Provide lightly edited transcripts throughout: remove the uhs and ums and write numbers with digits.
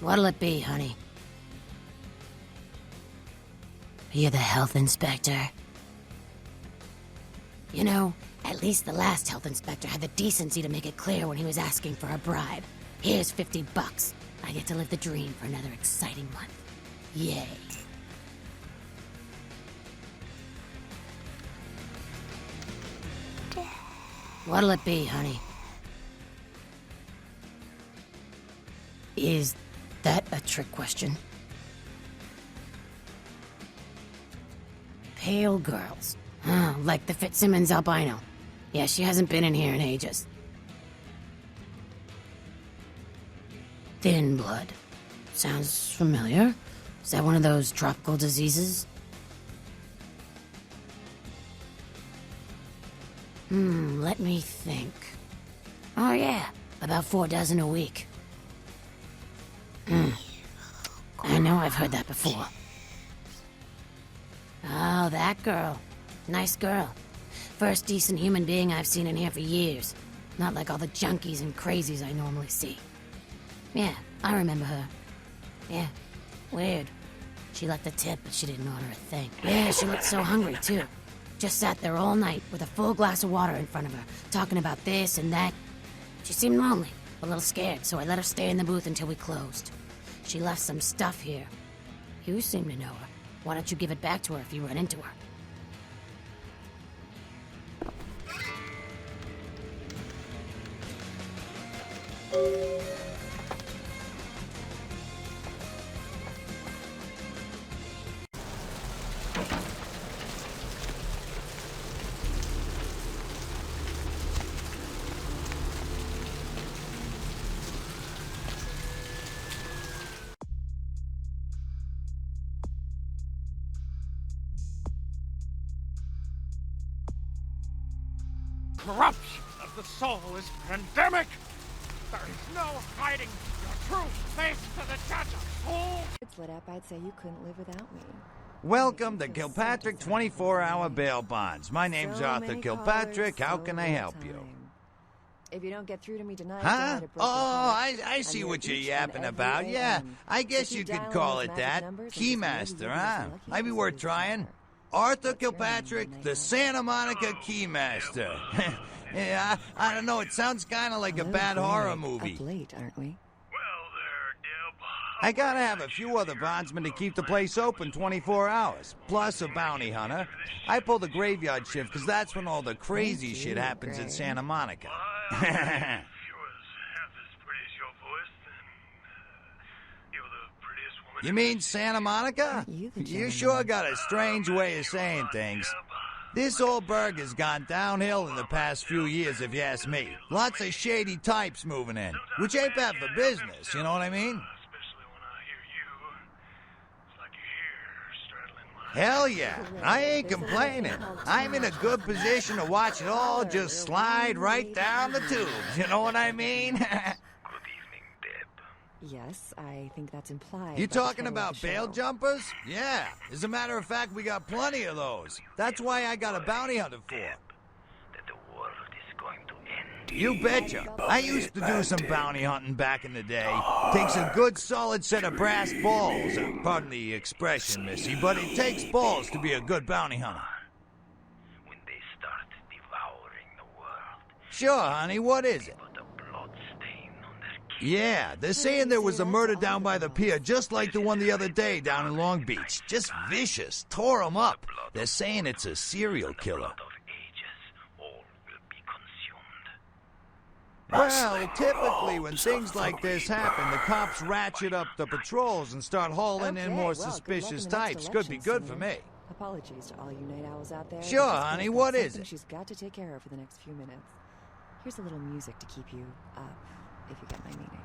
What'll it be, honey? Are you the health inspector? You know, at least the last health inspector had the decency to make it clear when he was asking for a bribe. Here's $50. I get to live the dream for another exciting month. Yay. What'll it be, honey? Is that a trick question? Pale girls. Oh, like the Fitzsimmons albino. Yeah, she hasn't been in here in ages. Thin blood. Sounds familiar. Is that one of those tropical diseases? Let me think. Oh yeah, about 4 dozen a week. I know I've heard that before. Oh, that girl. Nice girl. First decent human being I've seen in here for years. Not like all the junkies and crazies I normally see. Yeah, I remember her. Yeah, weird. She left a tip, but she didn't order a thing. Yeah, she looked so hungry, too. Just sat there all night with a full glass of water in front of her, talking about this and that. She seemed lonely, a little scared, so I let her stay in the booth until we closed. She left some stuff here. You seem to know her. Why don't you give it back to her if you run into her? Corruption of the soul is pandemic. There is no hiding your true face to the judge of soul. It's lit up, I'd say you couldn't live without me. Welcome to Kilpatrick 24-hour bail bonds. My name's So Arthur many Kilpatrick. callers, How so can I little help you? time. If you don't get through to me tonight, Huh? I broke your Oh, heart. I see I'm what here you're each and yapping every about. Yeah, AM. I guess So you keep could dialing call those it magic that. numbers and maybe Keymaster, you'll huh? be lucky Maybe to we're see trying. her. Arthur What's your name, Kilpatrick, night the owl? Santa Monica Keymaster. Yeah, I don't know. It sounds kind of like a Hello, bad Greg. horror movie. Up late, aren't we? I gotta have a few other bondsmen to keep the place open 24 hours, plus a bounty hunter. I pull the graveyard shift because that's when all the crazy Thank shit you, happens in Greg. Santa Monica. If you was half as pretty as your voice, then you're the prettiest woman. You mean Santa Monica? Aren't you the You gentleman? sure got a strange way of saying things. This old burg has gone downhill in the past few years, if you ask me. Lots of shady types moving in, which ain't bad for business, you know what I mean? Especially when I hear you. It's like your hair straddling my... Hell yeah, I ain't complaining. I'm in a good position to watch it all just slide right down the tubes, you know what I mean? Good evening, Deb. Yes, I think that's implied. You by the talking title of about the bail show. jumpers? Yeah. As a matter of fact, we got plenty of those. That's why I got a bounty hunter for. That the world is going to end. You betcha. I used to do some bounty hunting back in the day. Takes a good solid set of brass balls. Pardon the expression, Missy, but it takes balls to be a good bounty hunter. When they start devouring the world, Sure, honey, what is it? put a blood stain on their Yeah, they're saying there was a murder down by the pier, just like the one the other day down in Long Beach. Just vicious. Tore 'em up. They're saying it's a serial killer. blood of ages. All will be consumed. Well, typically when things like this happen, the cops ratchet up the patrols and start hauling in Okay, more well, good luck suspicious in the next types. Could be election, good for Seymour. me. Apologies to all you night owls out there. Sure, but this honey, girl's got what is something it? She's got to take care of for the next few minutes. Here's a little music to keep you up, if you get my meaning.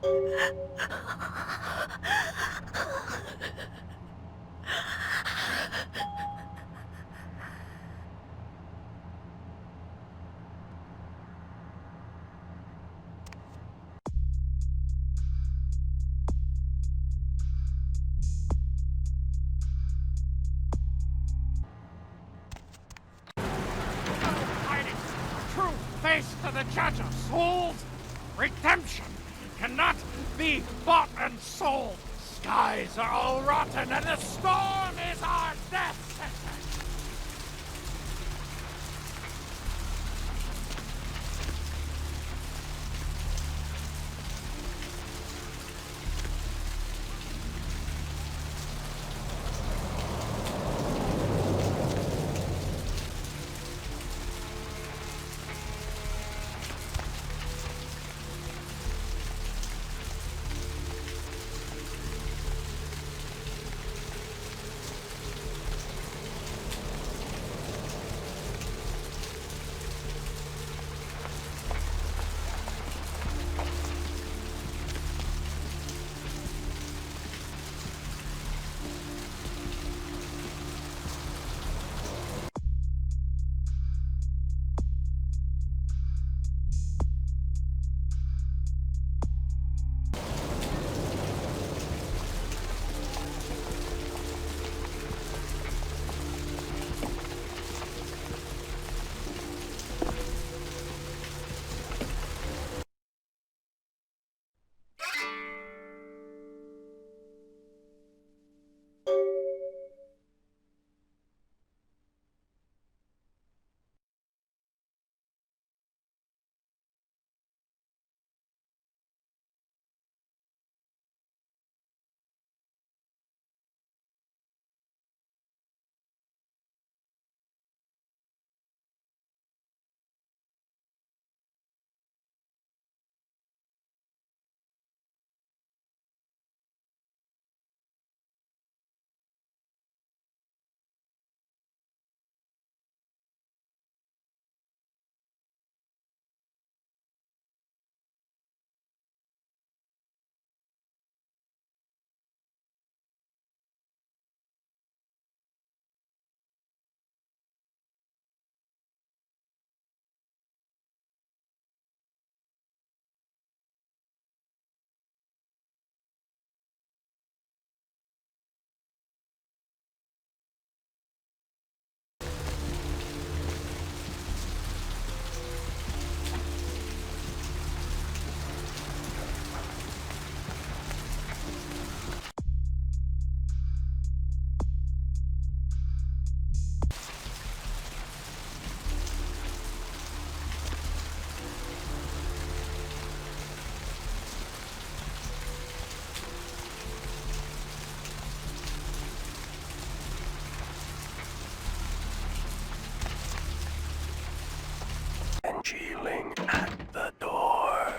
Hiding true face to the judge of souls. Redemption cannot be bought and sold. Skies are all rotten and the storm is our death sentence. Congealing at the door.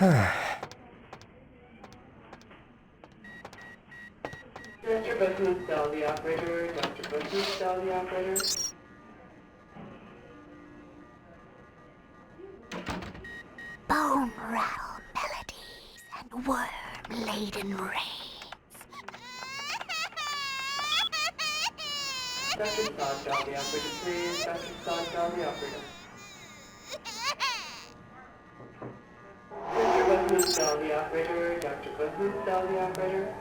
Dr. Bethune, cell the operator. Dr. Bethune, cell the operator. Bone rattle melodies and worm-laden rains. Dr. Scott, cell the operator, please. Dr. Scott, cell the operator. Dr. Bethune, cell the operator. Dr. Bethune, cell the operator.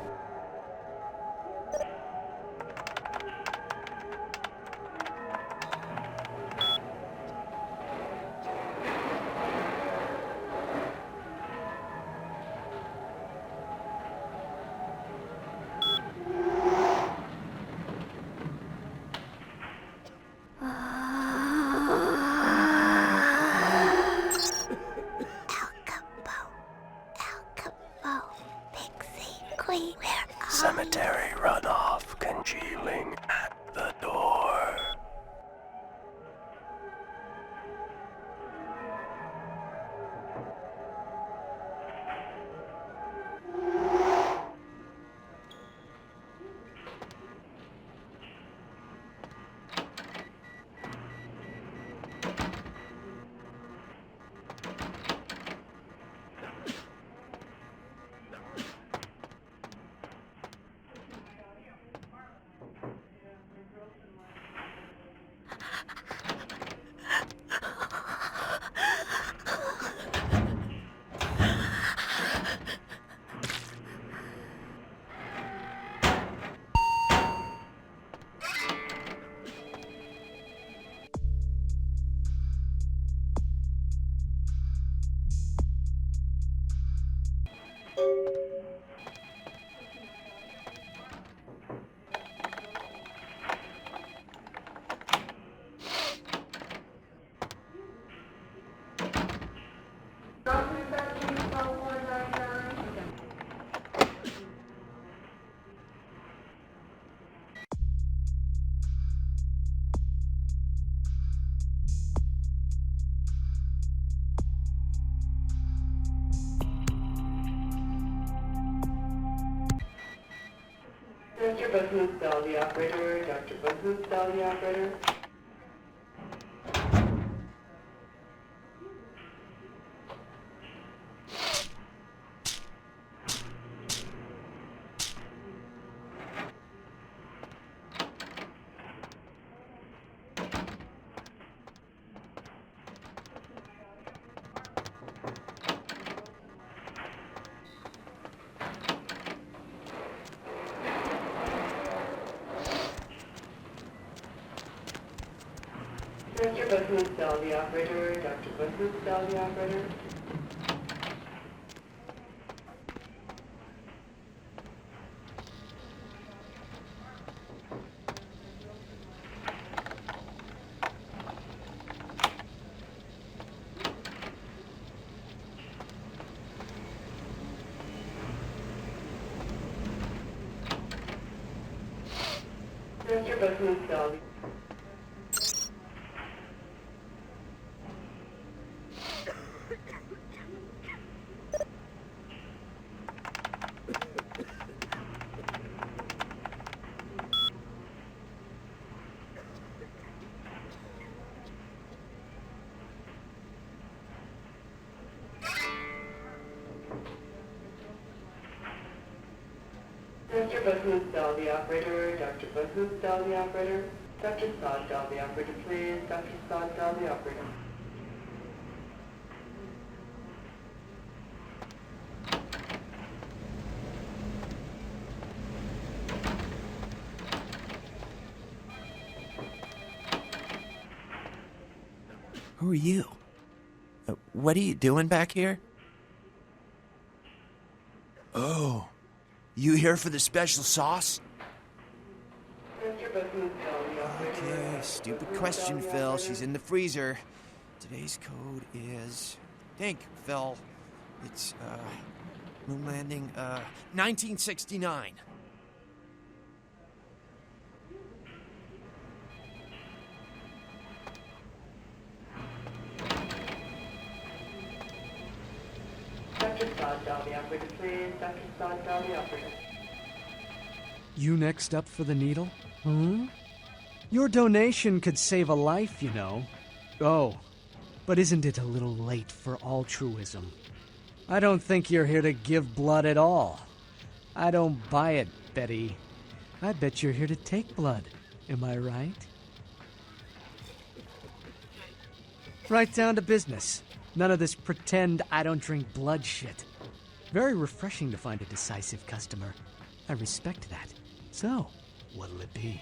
Al Capone, Al Capone. Dr. Buttonstall, the operator. Dr. Buttonstall, the operator. Dr. Buttonstall, the operator. Dr. Buttonstall, the operator. Dr. Buttonstall. Dr. Buttonstall, the operator. Dr. Buttonstall, the operator. Dr. Soddahl, the operator, please. Dr. Soddahl, the operator. Who are you? What are you doing back here? Oh, you here for the special sauce? Dr. Buttonstall, the operator. Okay, stupid question, Phil. She's in the freezer. Today's code is... Think, Phil. It's, moon landing, 1969. Dr. Soddahl, the operator, please. Dr. Soddahl, the operator. You next up for the needle? Your donation could save a life, you know. Oh, but isn't it a little late for altruism? I don't think you're here to give blood at all. I don't buy it, Betty. I bet you're here to take blood. Am I right? Right down to business. None of this pretend I don't drink blood shit. Very refreshing to find a decisive customer. I respect that. So, what'll it be?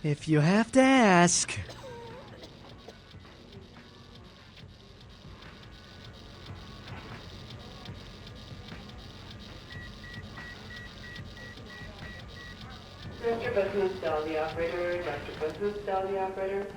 If you have to ask. Dr. Buttonstall, the operator. Dr. Buttonstall, the operator.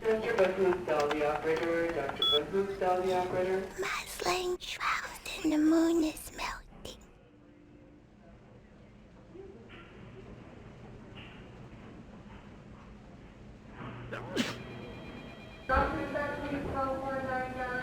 Dr. Buttonstall, the operator. Dr. Buttonstall, the operator. My sling shrouded in the moon is melting. Dr. Buttonstall, 499.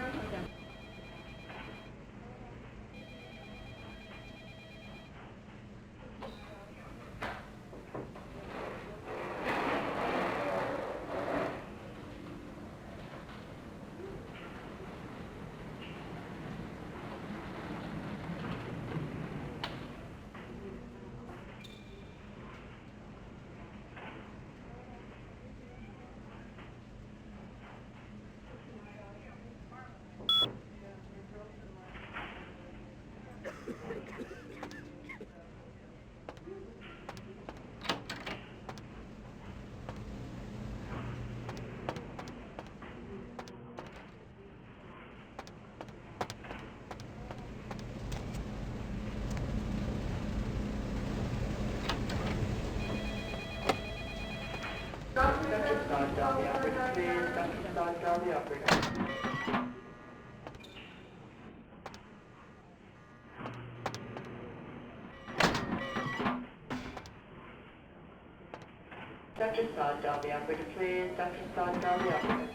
dial the operator. Dr. Sod, dial the operator, please. Dr. Sod, dial the operator.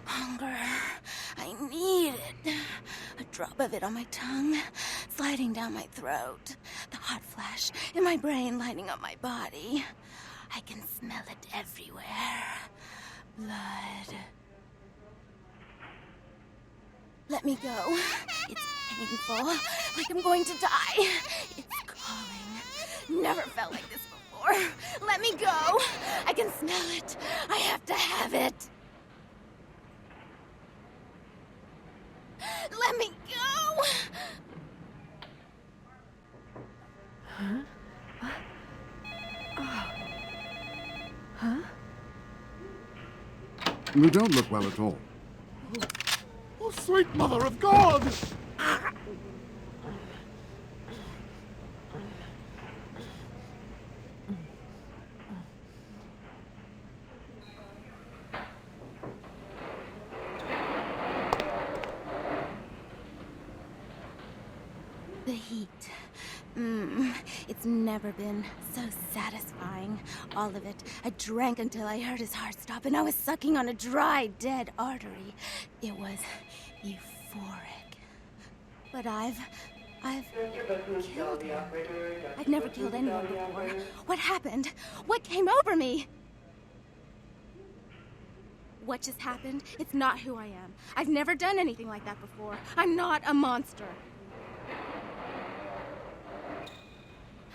Hunger. I need it. A drop of it on my tongue, sliding down my throat. The hot flash in my brain lighting up my body. I can smell it everywhere. Blood. Let me go. It's painful, like I'm going to die. It's calling. Never felt like this before. Let me go. I can smell it. I have to have it. Let me go! Huh? What? Oh. Huh? You don't look well at all. Oh, sweet mother of God! The heat. It's never been so satisfying. All of it. I drank until I heard his heart stop, and I was sucking on a dry, dead artery. It was euphoric. But I've killed him. I've never killed anyone before. What happened? What came over me? What just happened? It's not who I am. I've never done anything like that before. I'm not a monster.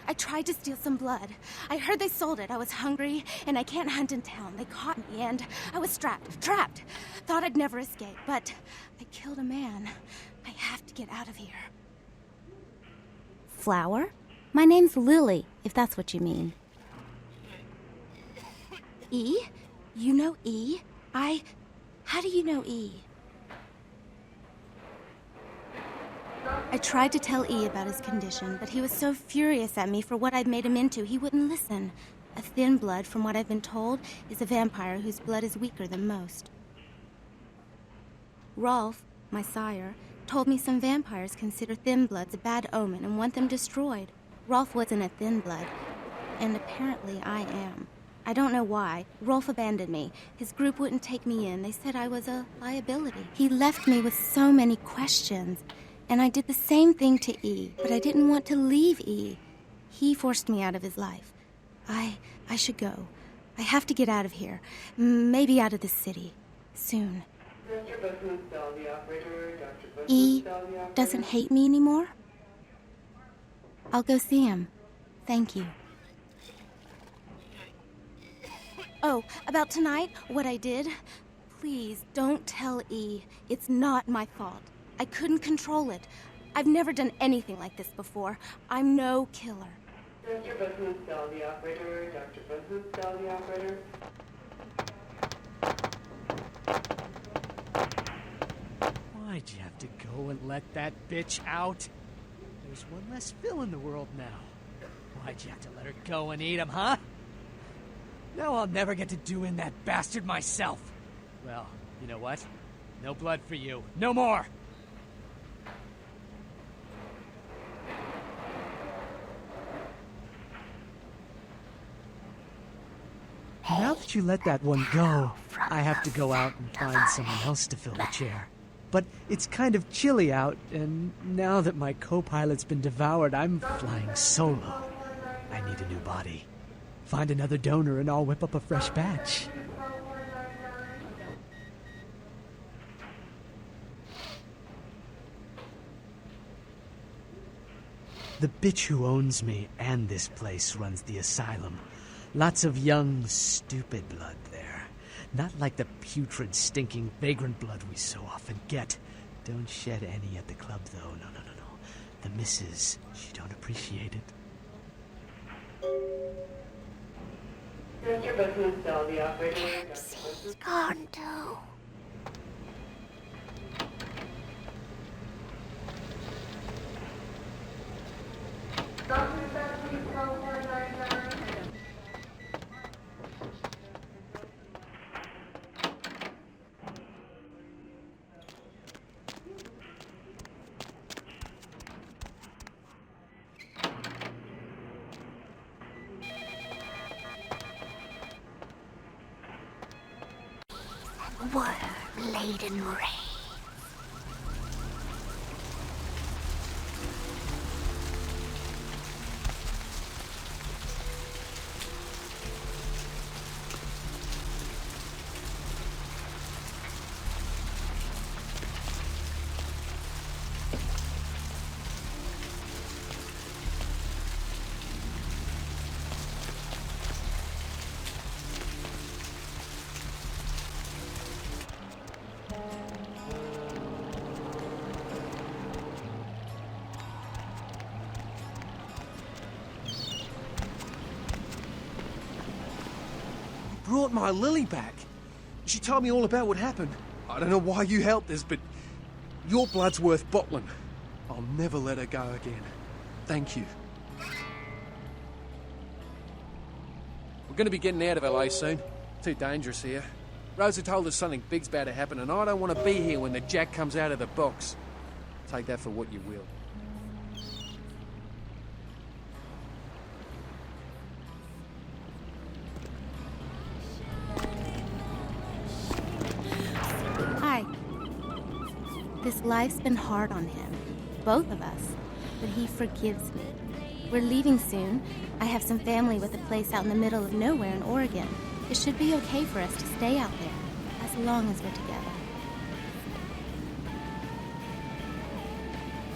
I tried to steal some blood. I heard they sold it. I was hungry, and I can't hunt in town. They caught me, and I was trapped. Thought I'd never escape, but I killed a man. I have to get out of here. Flower? My name's Lily, if that's what you mean. E? You know E? How do you know E? I tried to tell E about his condition, but he was so furious at me for what I'd made him into, he wouldn't listen. A thin blood, from what I've been told, is a vampire whose blood is weaker than most. Rolf, my sire, told me some vampires consider thin bloods a bad omen and want them destroyed. Rolf wasn't a thin blood, and apparently I am. I don't know why. Rolf abandoned me. His group wouldn't take me in. They said I was a liability. He left me with so many questions. And I did the same thing to E, but I didn't want to leave E. He forced me out of his life. I should go. I have to get out of here. Maybe out of the city. Soon. E doesn't hate me anymore? I'll go see him. Thank you. Oh, about tonight, what I did? Please, don't tell E. It's not my fault. I couldn't control it. I've never done anything like this before. I'm no killer. Dr. Bahood, dial the operator. Dr. Bahood, dial the operator. Why'd you have to go and let that bitch out? There's one less Phil in the world now. Why'd you have to let her go and eat him, huh? Now I'll never get to do in that bastard myself. Well, you know what? No blood for you. No more! Now that you let that one go, I have to go out and find someone else to fill the chair. But it's kind of chilly out, and now that my co-pilot's been devoured, I'm flying solo. I need a new body. Find another donor and I'll whip up a fresh batch. The bitch who owns me and this place runs the asylum. Lots of young, stupid blood there. Not like the putrid, stinking, vagrant blood we so often get. Don't shed any at the club, though. No. The missus, she don't appreciate it. Mr. Booth, all the operator. She's gone too. Worm-laden rain. Brought my Lily back. She told me all about what happened. I don't know why you helped us, but your blood's worth bottling. I'll never let her go again. Thank you. We're going to be getting out of LA soon. Too dangerous here. Rosa told us something big's about to happen, and I don't want to be here when the jack comes out of the box. Take that for what you will. This life's been hard on him, both of us, but he forgives me. We're leaving soon. I have some family with a place out in the middle of nowhere in Oregon. It should be okay for us to stay out there, as long as we're together.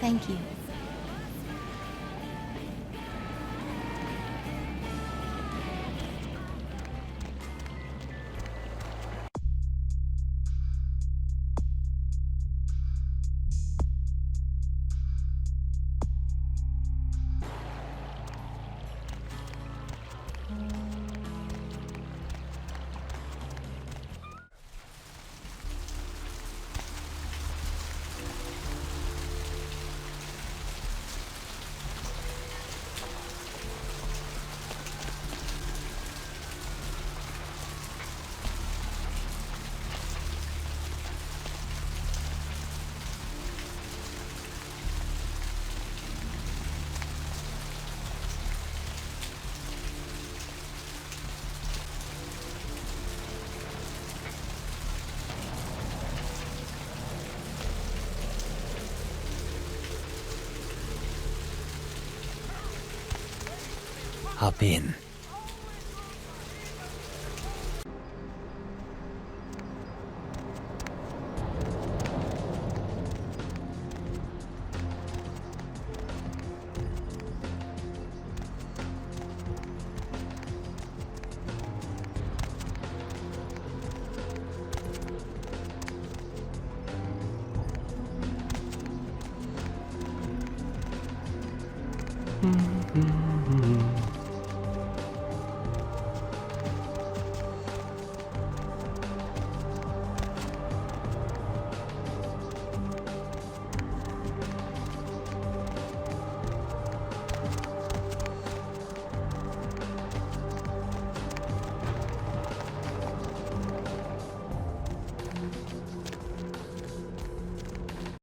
Thank you. Hop in.